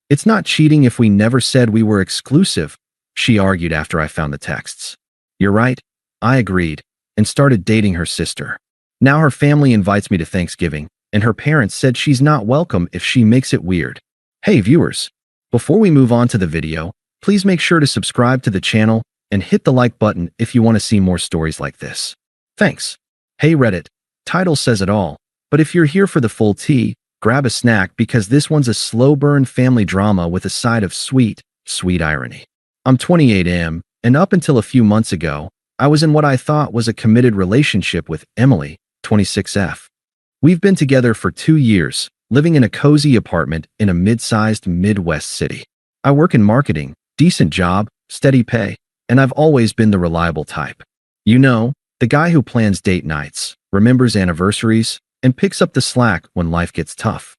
It's not cheating if we never said we were exclusive, she argued after I found the texts. You're right, I agreed, and started dating her sister. Now her family invites me to Thanksgiving, and her parents said she's not welcome if she makes it weird. Hey viewers, before we move on to the video, please make sure to subscribe to the channel and hit the like button if you want to see more stories like this. Thanks. Hey Reddit, title says it all, but if you're here for the full tea, grab a snack because this one's a slow burn family drama with a side of sweet, sweet irony. I'm 28am, and up until a few months ago, I was in what I thought was a committed relationship with Emily, 26F. We've been together for 2 years, living in a cozy apartment in a mid-sized Midwest city. I work in marketing, decent job, steady pay, and I've always been the reliable type. You know, the guy who plans date nights, remembers anniversaries, and picks up the slack when life gets tough.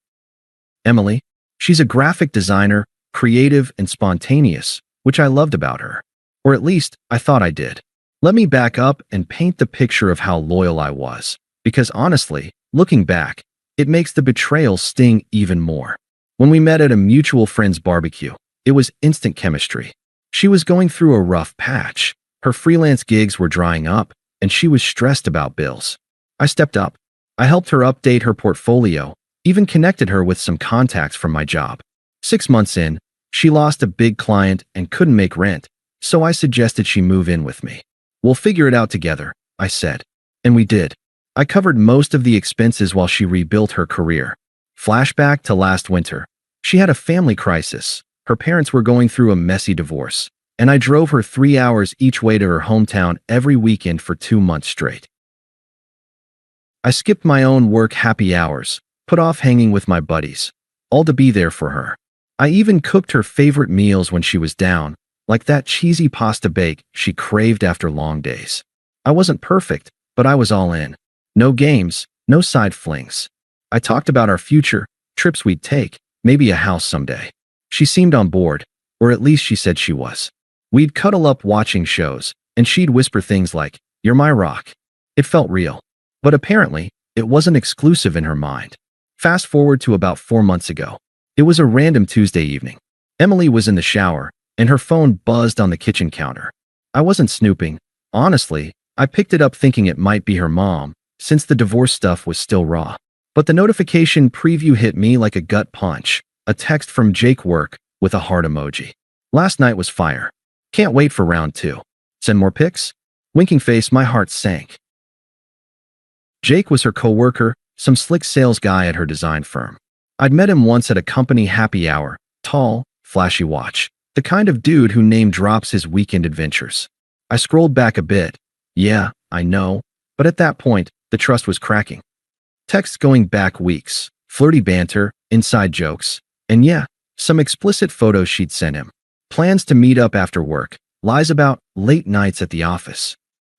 Emily, she's a graphic designer, creative and spontaneous, which I loved about her. Or at least, I thought I did. Let me back up and paint the picture of how loyal I was, because honestly, looking back, it makes the betrayal sting even more. When we met at a mutual friend's barbecue, it was instant chemistry. She was going through a rough patch. Her freelance gigs were drying up, and she was stressed about bills. I stepped up. I helped her update her portfolio, even connected her with some contacts from my job. 6 months in, she lost a big client and couldn't make rent, so I suggested she move in with me. We'll figure it out together, I said. And we did. I covered most of the expenses while she rebuilt her career. Flashback to last winter. She had a family crisis. Her parents were going through a messy divorce, and I drove her 3 hours each way to her hometown every weekend for 2 months straight. I skipped my own work happy hours, put off hanging with my buddies, all to be there for her. I even cooked her favorite meals when she was down, like that cheesy pasta bake she craved after long days. I wasn't perfect, but I was all in. No games, no side flings. I talked about our future, trips we'd take, maybe a house someday. She seemed on board, or at least she said she was. We'd cuddle up watching shows, and she'd whisper things like, "You're my rock." It felt real. But apparently, it wasn't exclusive in her mind. Fast forward to about 4 months ago. It was a random Tuesday evening. Emily was in the shower, and her phone buzzed on the kitchen counter. I wasn't snooping. Honestly, I picked it up thinking it might be her mom, since the divorce stuff was still raw. But the notification preview hit me like a gut punch, a text from Jake Work with a heart emoji. Last night was fire. Can't wait for round 2. Send more pics? Winking face, my heart sank. Jake was her coworker, some slick sales guy at her design firm. I'd met him once at a company happy hour, tall, flashy watch, the kind of dude who name drops his weekend adventures. I scrolled back a bit. Yeah, I know, but at that point, the trust was cracking. Texts going back weeks, flirty banter, inside jokes, and yeah, some explicit photos she'd sent him. Plans to meet up after work, lies about late nights at the office.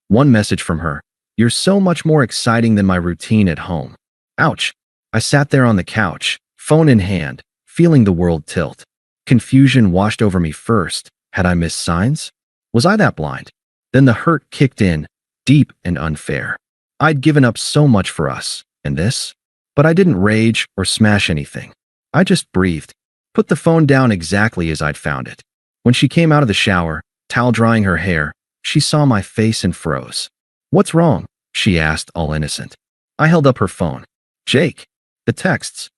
One message from her, "You're so much more exciting than my routine at home." Ouch. I sat there on the couch, phone in hand, feeling the world tilt. Confusion washed over me first. Had I missed signs? Was I that blind? Then the hurt kicked in, deep and unfair. I'd given up so much for us, and this? But I didn't rage or smash anything. I just breathed, put the phone down exactly as I'd found it. When she came out of the shower, towel drying her hair, she saw my face and froze. "What's wrong?" she asked, all innocent. I held up her phone. "Jake, the texts."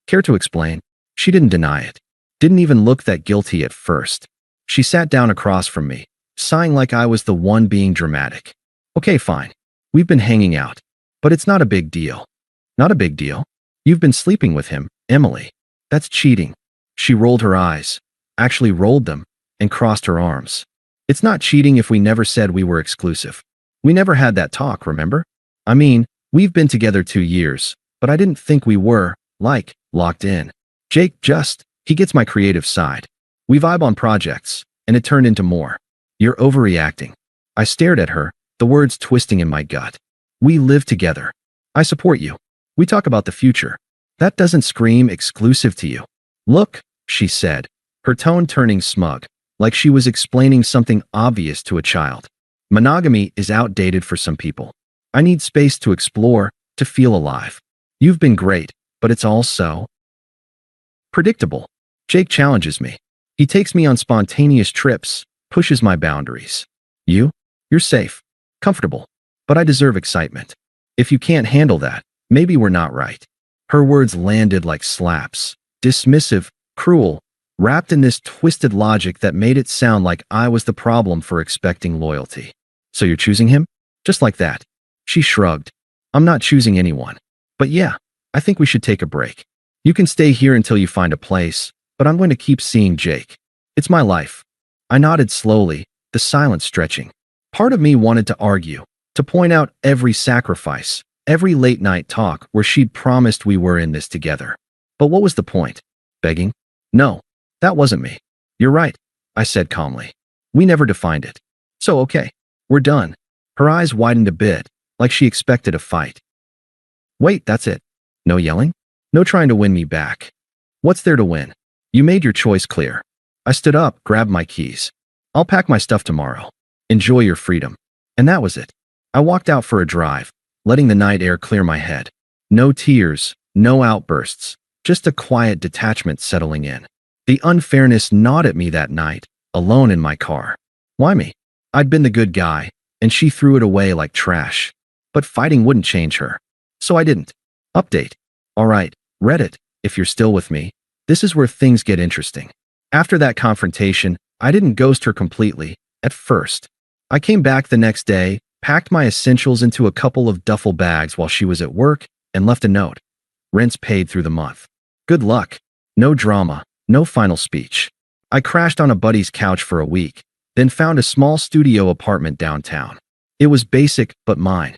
Care to explain? She didn't deny it. Didn't even look that guilty at first. She sat down across from me, sighing like I was the one being dramatic. "Okay, fine. We've been hanging out. But it's not a big deal." "Not a big deal? You've been sleeping with him, Emily. That's cheating." She rolled her eyes, actually rolled them, and crossed her arms. "It's not cheating if we never said we were exclusive. We never had that talk, remember? I mean, we've been together 2 years, but I didn't think we were, like, locked in. Jake he gets my creative side. We vibe on projects, and it turned into more. You're overreacting." I stared at her, the words twisting in my gut. "We live together. I support you. We talk about the future. That doesn't scream exclusive to you." "Look," she said, her tone turning smug, like she was explaining something obvious to a child. "Monogamy is outdated for some people. I need space to explore, to feel alive. You've been great, but it's all so predictable." Jake challenges me. He takes me on spontaneous trips, pushes my boundaries. You're safe, comfortable, but I deserve excitement. If you can't handle that, maybe we're not right. Her words landed like slaps, dismissive, cruel, wrapped in this twisted logic that made it sound like I was the problem for expecting loyalty. So you're choosing him? Just like that. She shrugged. I'm not choosing anyone. But yeah, I think we should take a break. You can stay here until you find a place, but I'm going to keep seeing Jake. It's my life. I nodded slowly, the silence stretching. Part of me wanted to argue, to point out every sacrifice, every late-night talk where she'd promised we were in this together. But what was the point? Begging? No, that wasn't me. You're right, I said calmly. We never defined it. So okay, we're done. Her eyes widened a bit, like she expected a fight. Wait, that's it. No yelling? No trying to win me back. What's there to win? You made your choice clear. I stood up, grabbed my keys. I'll pack my stuff tomorrow. Enjoy your freedom. And that was it. I walked out for a drive, letting the night air clear my head. No tears, no outbursts, just a quiet detachment settling in. The unfairness gnawed at me that night, alone in my car. Why me? I'd been the good guy, and she threw it away like trash. But fighting wouldn't change her. So I didn't. Update. All right, Reddit, if you're still with me, this is where things get interesting. After that confrontation, I didn't ghost her completely, at first. I came back the next day, packed my essentials into a couple of duffel bags while she was at work, and left a note. Rent's paid through the month. Good luck. No drama, no final speech. I crashed on a buddy's couch for a week, then found a small studio apartment downtown. It was basic, but mine.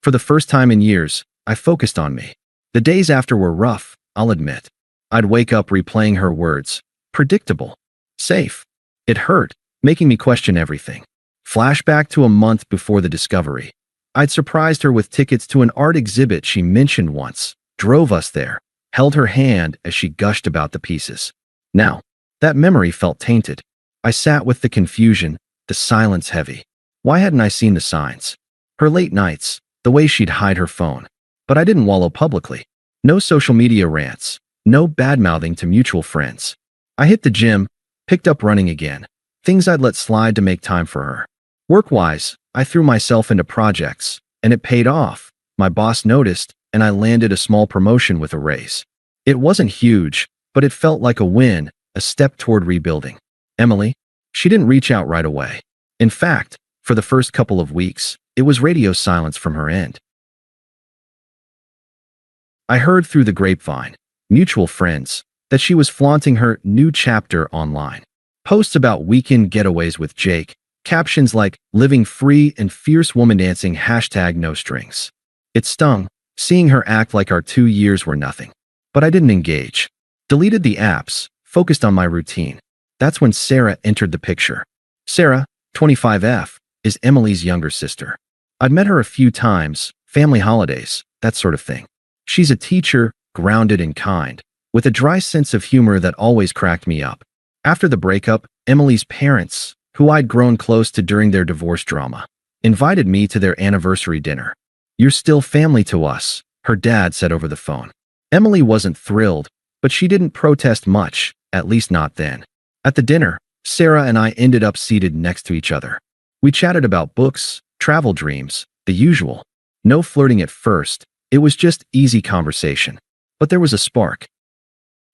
For the first time in years, I focused on me. The days after were rough, I'll admit. I'd wake up replaying her words. Predictable. Safe. It hurt, making me question everything. Flashback to a month before the discovery. I'd surprised her with tickets to an art exhibit she mentioned once, drove us there, held her hand as she gushed about the pieces. Now, that memory felt tainted. I sat with the confusion, the silence heavy. Why hadn't I seen the signs? Her late nights, the way she'd hide her phone. But I didn't wallow publicly. No social media rants, no bad-mouthing to mutual friends. I hit the gym, picked up running again, things I'd let slide to make time for her. Work-wise, I threw myself into projects, and it paid off. My boss noticed, and I landed a small promotion with a raise. It wasn't huge, but it felt like a win, a step toward rebuilding. Emily? She didn't reach out right away. In fact, for the first couple of weeks, it was radio silence from her end. I heard through the grapevine, mutual friends, that she was flaunting her new chapter online. Posts about weekend getaways with Jake, captions like living free and fierce woman dancing #NoStrings. It stung, seeing her act like our 2 years were nothing. But I didn't engage. Deleted the apps, focused on my routine. That's when Sarah entered the picture. Sarah, 25F, is Emily's younger sister. I'd met her a few times, family holidays, that sort of thing. She's a teacher, grounded and kind, with a dry sense of humor that always cracked me up. After the breakup, Emily's parents, who I'd grown close to during their divorce drama, invited me to their anniversary dinner. "You're still family to us," her dad said over the phone. Emily wasn't thrilled, but she didn't protest much, at least not then. At the dinner, Sarah and I ended up seated next to each other. We chatted about books, travel dreams, the usual. No flirting at first. It was just easy conversation. But there was a spark.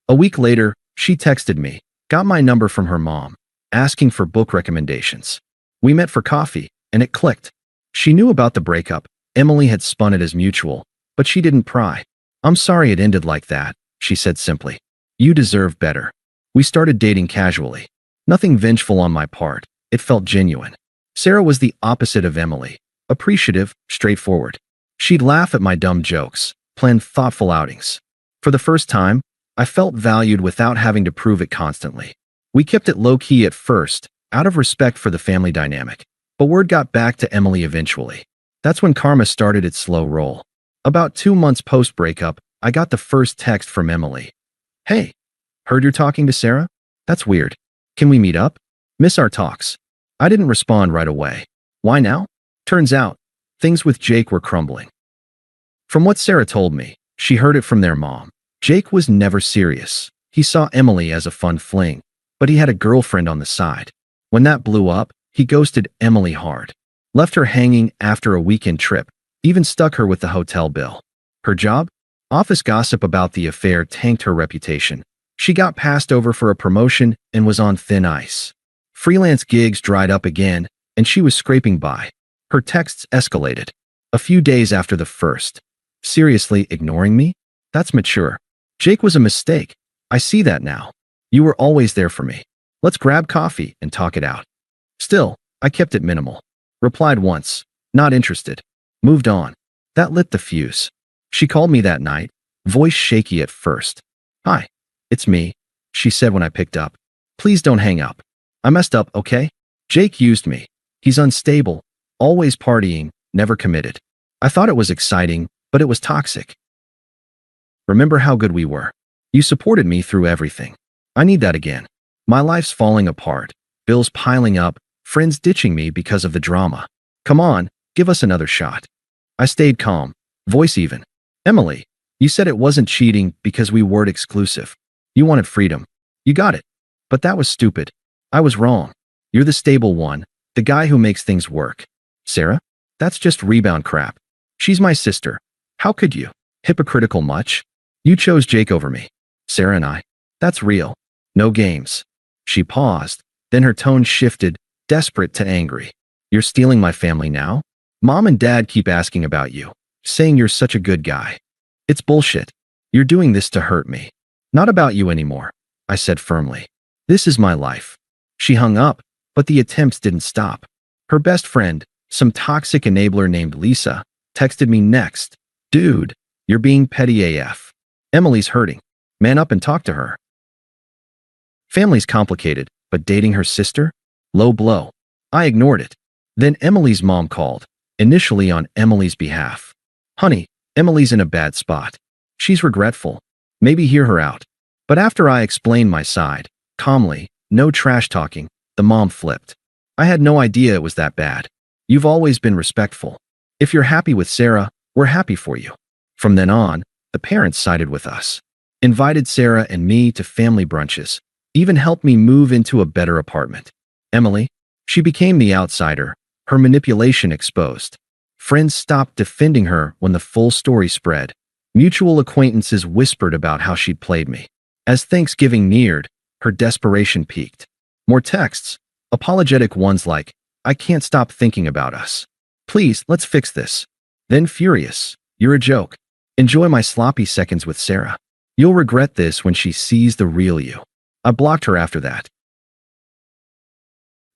A week later, she texted me, got my number from her mom, asking for book recommendations. We met for coffee, and it clicked. She knew about the breakup. Emily had spun it as mutual, but she didn't pry. "I'm sorry it ended like that," she said simply. "You deserve better." We started dating casually. Nothing vengeful on my part. It felt genuine. Sarah was the opposite of Emily. Appreciative, straightforward. She'd laugh at my dumb jokes, plan thoughtful outings. For the first time, I felt valued without having to prove it constantly. We kept it low-key at first, out of respect for the family dynamic. But word got back to Emily eventually. That's when karma started its slow roll. About 2 months post-breakup, I got the first text from Emily. "Hey, heard you're talking to Sarah? That's weird. Can we meet up? Miss our talks." I didn't respond right away. Why now? Turns out, things with Jake were crumbling. From what Sarah told me, she heard it from their mom. Jake was never serious. He saw Emily as a fun fling, but he had a girlfriend on the side. When that blew up, he ghosted Emily hard. Left her hanging after a weekend trip, even stuck her with the hotel bill. Her job? Office gossip about the affair tanked her reputation. She got passed over for a promotion and was on thin ice. Freelance gigs dried up again, and she was scraping by. Her texts escalated. A few days after the first. Seriously ignoring me? That's mature. Jake was a mistake. I see that now. You were always there for me. Let's grab coffee and talk it out. Still, I kept it minimal. Replied once. Not interested. Moved on. That lit the fuse. She called me that night, voice shaky at first. Hi, it's me, she said when I picked up. Please don't hang up. I messed up, okay? Jake used me. He's unstable, always partying, never committed. I thought it was exciting, but it was toxic. Remember how good we were? You supported me through everything. I need that again. My life's falling apart, bills piling up, friends ditching me because of the drama. Come on, give us another shot. I stayed calm, voice even. Emily, you said it wasn't cheating because we weren't exclusive. You wanted freedom. You got it. But that was stupid. I was wrong. You're the stable one, the guy who makes things work. Sarah? That's just rebound crap. She's my sister. How could you? Hypocritical much? You chose Jake over me. Sarah and I. That's real. No games. She paused, then her tone shifted, desperate to angry. You're stealing my family now? Mom and Dad keep asking about you, saying you're such a good guy. It's bullshit. You're doing this to hurt me. Not about you anymore, I said firmly. This is my life. She hung up, but the attempts didn't stop. Her best friend, some toxic enabler named Lisa, texted me next. Dude, you're being petty AF. Emily's hurting. Man up and talk to her. Family's complicated, but dating her sister? Low blow. I ignored it. Then Emily's mom called, initially on Emily's behalf. Honey, Emily's in a bad spot. She's regretful. Maybe hear her out. But after I explained my side, calmly, no trash talking, the mom flipped. I had no idea it was that bad. You've always been respectful. If you're happy with Sarah, we're happy for you. From then on, the parents sided with us. Invited Sarah and me to family brunches. Even helped me move into a better apartment. Emily? She became the outsider, her manipulation exposed. Friends stopped defending her when the full story spread. Mutual acquaintances whispered about how she'd played me. As Thanksgiving neared, her desperation peaked. More texts, apologetic ones like, I can't stop thinking about us. Please, let's fix this. Then furious, you're a joke. Enjoy my sloppy seconds with Sarah. You'll regret this when she sees the real you. I blocked her after that.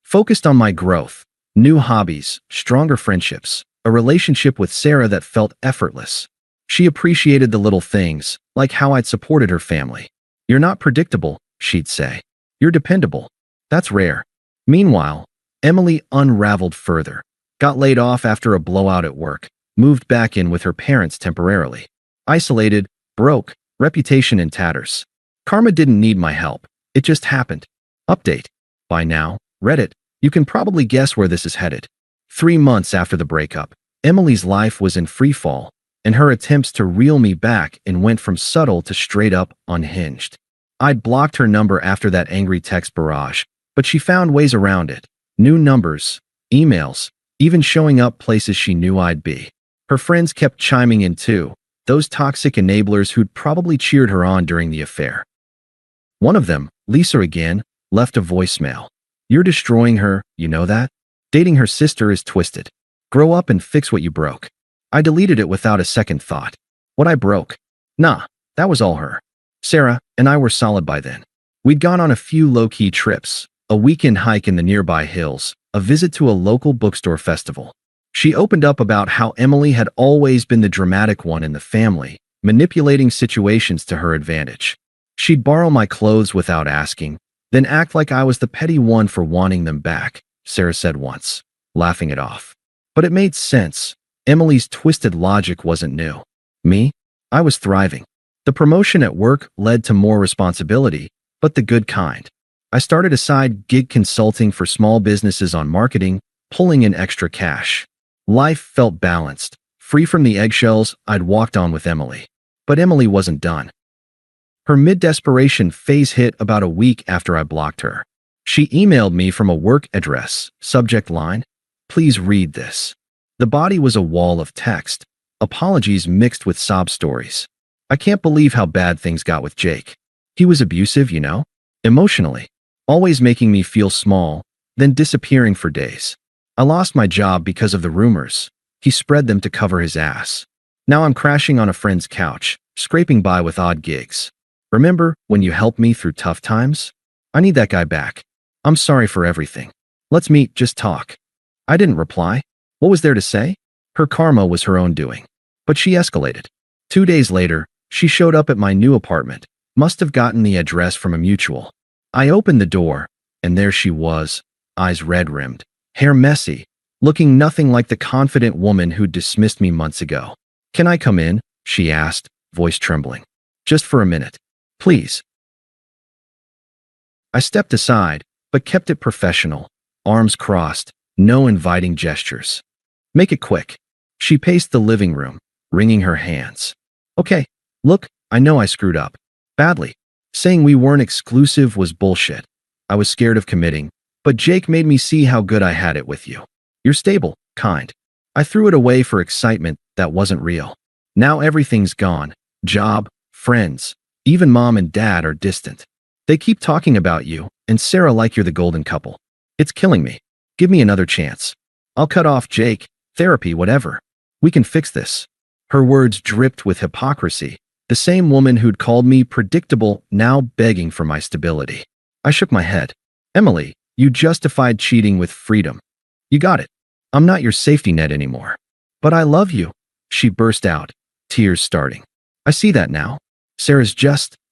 Focused on my growth, new hobbies, stronger friendships, a relationship with Sarah that felt effortless. She appreciated the little things, like how I'd supported her family. You're not predictable, she'd say. You're dependable. That's rare. Meanwhile, Emily unraveled further, got laid off after a blowout at work, moved back in with her parents temporarily. Isolated, broke, reputation in tatters. Karma didn't need my help. It just happened. Update. By now, Reddit, you can probably guess where this is headed. 3 months after the breakup, Emily's life was in freefall, and her attempts to reel me back and went from subtle to straight up unhinged. I'd blocked her number after that angry text barrage, but she found ways around it. New numbers, emails, even showing up places she knew I'd be. Her friends kept chiming in too, those toxic enablers who'd probably cheered her on during the affair. One of them, Lisa again, left a voicemail. You're destroying her, you know that? Dating her sister is twisted. Grow up and fix what you broke. I deleted it without a second thought. What I broke? Nah, that was all her. Sarah and I were solid by then. We'd gone on a few low-key trips, a weekend hike in the nearby hills, a visit to a local bookstore festival. She opened up about how Emily had always been the dramatic one in the family, manipulating situations to her advantage. She'd borrow my clothes without asking, then act like I was the petty one for wanting them back, Sarah said once, laughing it off. But it made sense. Emily's twisted logic wasn't new. Me? I was thriving. The promotion at work led to more responsibility, but the good kind. I started a side gig consulting for small businesses on marketing, pulling in extra cash. Life felt balanced, free from the eggshells I'd walked on with Emily. But Emily wasn't done. Her mid-desperation phase hit about a week after I blocked her. She emailed me from a work address, subject line, "Please read this." The body was a wall of text, apologies mixed with sob stories. I can't believe how bad things got with Jake. He was abusive, you know? Emotionally. Always making me feel small, then disappearing for days. I lost my job because of the rumors. He spread them to cover his ass. Now I'm crashing on a friend's couch, scraping by with odd gigs. Remember when you helped me through tough times? I need that guy back. I'm sorry for everything. Let's meet, just talk. I didn't reply. What was there to say? Her karma was her own doing. But she escalated. 2 days later, she showed up at my new apartment. Must have gotten the address from a mutual. I opened the door, and there she was, eyes red-rimmed, hair messy, looking nothing like the confident woman who'd dismissed me months ago. "Can I come in?" she asked, voice trembling. "Just for a minute. Please." I stepped aside, but kept it professional, arms crossed, no inviting gestures. "Make it quick." She paced the living room, wringing her hands. "Okay, look, I know I screwed up. Badly. Saying we weren't exclusive was bullshit. I was scared of committing, but Jake made me see how good I had it with you. You're stable, kind. I threw it away for excitement that wasn't real. Now everything's gone. Job, friends, even mom and dad are distant. They keep talking about you and Sarah like you're the golden couple. It's killing me. Give me another chance. I'll cut off Jake, therapy, whatever. We can fix this." Her words dripped with hypocrisy. The same woman who'd called me predictable, now begging for my stability. I shook my head. "Emily, you justified cheating with freedom. You got it. I'm not your safety net anymore. But I love you," she burst out, tears starting. "I see that now.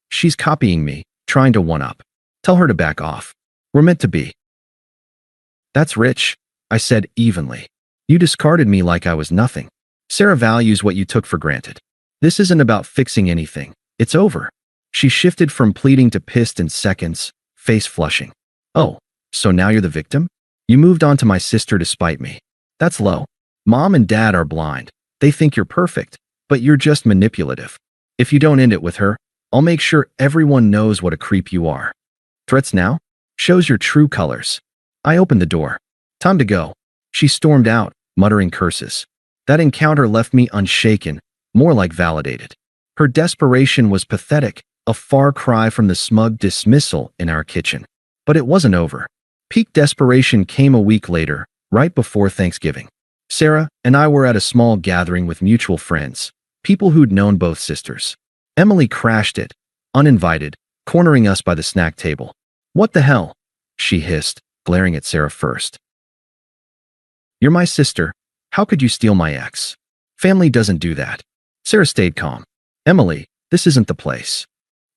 She's copying me, trying to one-up. Tell her to back off. We're meant to be." "That's rich," I said evenly. "You discarded me like I was nothing. Sarah values what you took for granted. This isn't about fixing anything. It's over." She shifted from pleading to pissed in seconds, face flushing. "Oh, so now you're the victim? You moved on to my sister to spite me. That's low. Mom and dad are blind. They think you're perfect, but you're just manipulative. If you don't end it with her, I'll make sure everyone knows what a creep you are. Threats now? Shows your true colors." I opened the door. "Time to go." She stormed out, muttering curses. That encounter left me unshaken, more like validated. Her desperation was pathetic, a far cry from the smug dismissal in our kitchen. But it wasn't over. Peak desperation came a week later, right before Thanksgiving. Sarah and I were at a small gathering with mutual friends, people who'd known both sisters. Emily crashed it, uninvited, cornering us by the snack table. "What the hell?" she hissed, glaring at Sarah first. "You're my sister. How could you steal my ex? Family doesn't do that." Sarah stayed calm. "Emily, this isn't the place."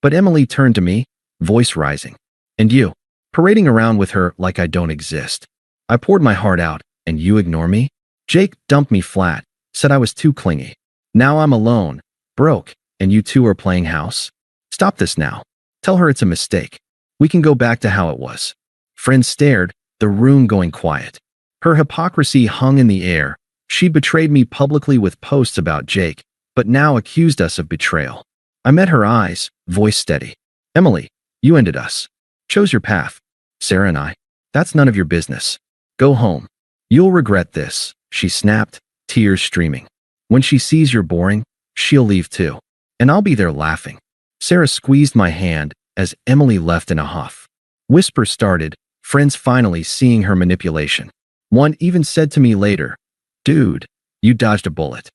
But Emily turned to me, voice rising. "And you, parading around with her like I don't exist. I poured my heart out, and you ignore me? Jake dumped me flat, said I was too clingy. Now I'm alone, broke, and you two are playing house? Stop this now. Tell her it's a mistake. We can go back to how it was." Friends stared, the room going quiet. Her hypocrisy hung in the air. She betrayed me publicly with posts about Jake, but now accused us of betrayal. I met her eyes, voice steady. "Emily, you ended us. Chose your path. Sarah and I. That's none of your business. Go home. You'll regret this," she snapped, tears streaming. "When she sees you're boring, she'll leave too. And I'll be there laughing." Sarah squeezed my hand as Emily left in a huff. Whispers started, friends finally seeing her manipulation. One even said to me later, "Dude, you dodged a bullet."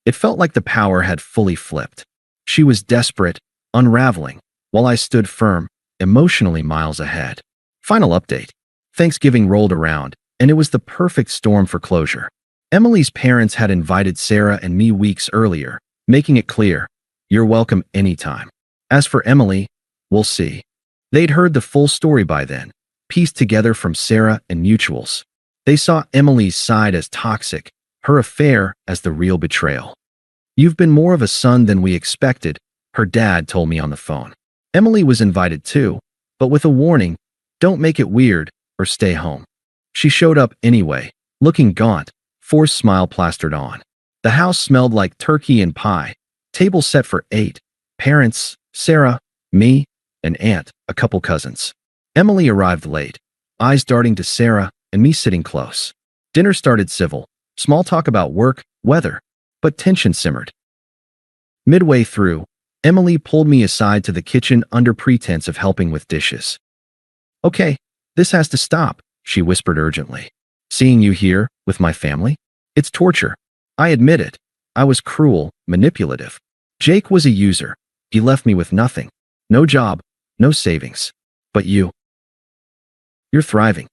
It felt like the power had fully flipped. She was desperate, unraveling, while I stood firm, emotionally miles ahead. Final update. Thanksgiving rolled around, and it was the perfect storm for closure. Emily's parents had invited Sarah and me weeks earlier, making it clear, "You're welcome anytime." As for Emily, we'll see. They'd heard the full story by then, pieced together from Sarah and mutuals. They saw Emily's side as toxic, her affair as the real betrayal. "You've been more of a son than we expected," her dad told me on the phone. Emily was invited too, but with a warning, "Don't make it weird or stay home." She showed up anyway, looking gaunt, forced smile plastered on. The house smelled like turkey and pie, table set for 8, parents, Sarah, me, an aunt, a couple cousins. Emily arrived late, eyes darting to Sarah and me sitting close. Dinner started civil, small talk about work, weather, but tension simmered. Midway through, Emily pulled me aside to the kitchen under pretense of helping with dishes. "Okay, this has to stop," she whispered urgently. "Seeing you here, with my family? It's torture. I admit it. I was cruel, manipulative. Jake was a user. He left me with nothing. No job, no savings. But you're thriving.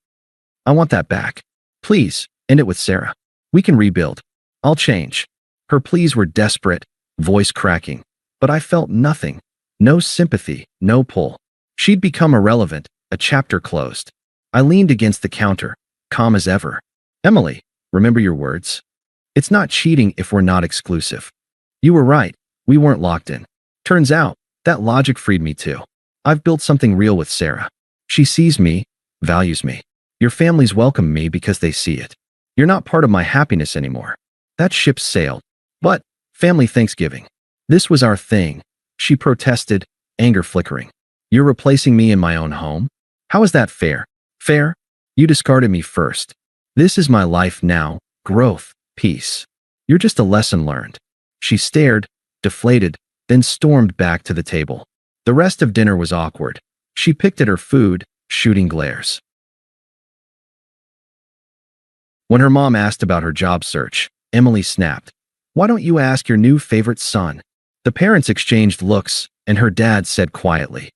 I want that back. Please, end it with Sarah. We can rebuild. I'll change." Her pleas were desperate, voice cracking, but I felt nothing. No sympathy, no pull. She'd become irrelevant, a chapter closed. I leaned against the counter, calm as ever. "Emily, remember your words? It's not cheating if we're not exclusive. You were right, we weren't locked in. Turns out, that logic freed me too. I've built something real with Sarah. She sees me, values me. Your families welcome me because they see it. You're not part of my happiness anymore. That ship's sailed. But, family Thanksgiving. This was our thing," she protested, anger flickering. "You're replacing me in my own home? How is that fair? Fair? You discarded me first. This is my life now, growth, peace. You're just a lesson learned." She stared, deflated, then stormed back to the table. The rest of dinner was awkward. She picked at her food, shooting glares. When her mom asked about her job search, Emily snapped, "Why don't you ask your new favorite son?" The parents exchanged looks, and her dad said quietly,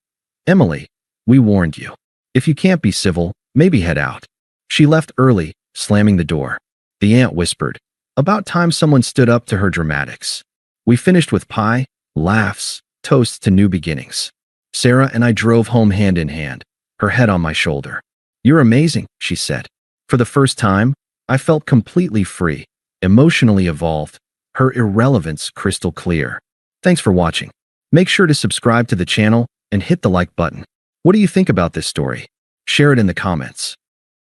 "Emily, we warned you. If you can't be civil, maybe head out." She left early, slamming the door. The aunt whispered, "About time someone stood up to her dramatics." We finished with pie, laughs, toasts to new beginnings. Sarah and I drove home hand in hand, her head on my shoulder. "You're amazing," she said. For the first time, I felt completely free, emotionally evolved, her irrelevance crystal clear. Thanks for watching. Make sure to subscribe to the channel and hit the like button. What do you think about this story? Share it in the comments.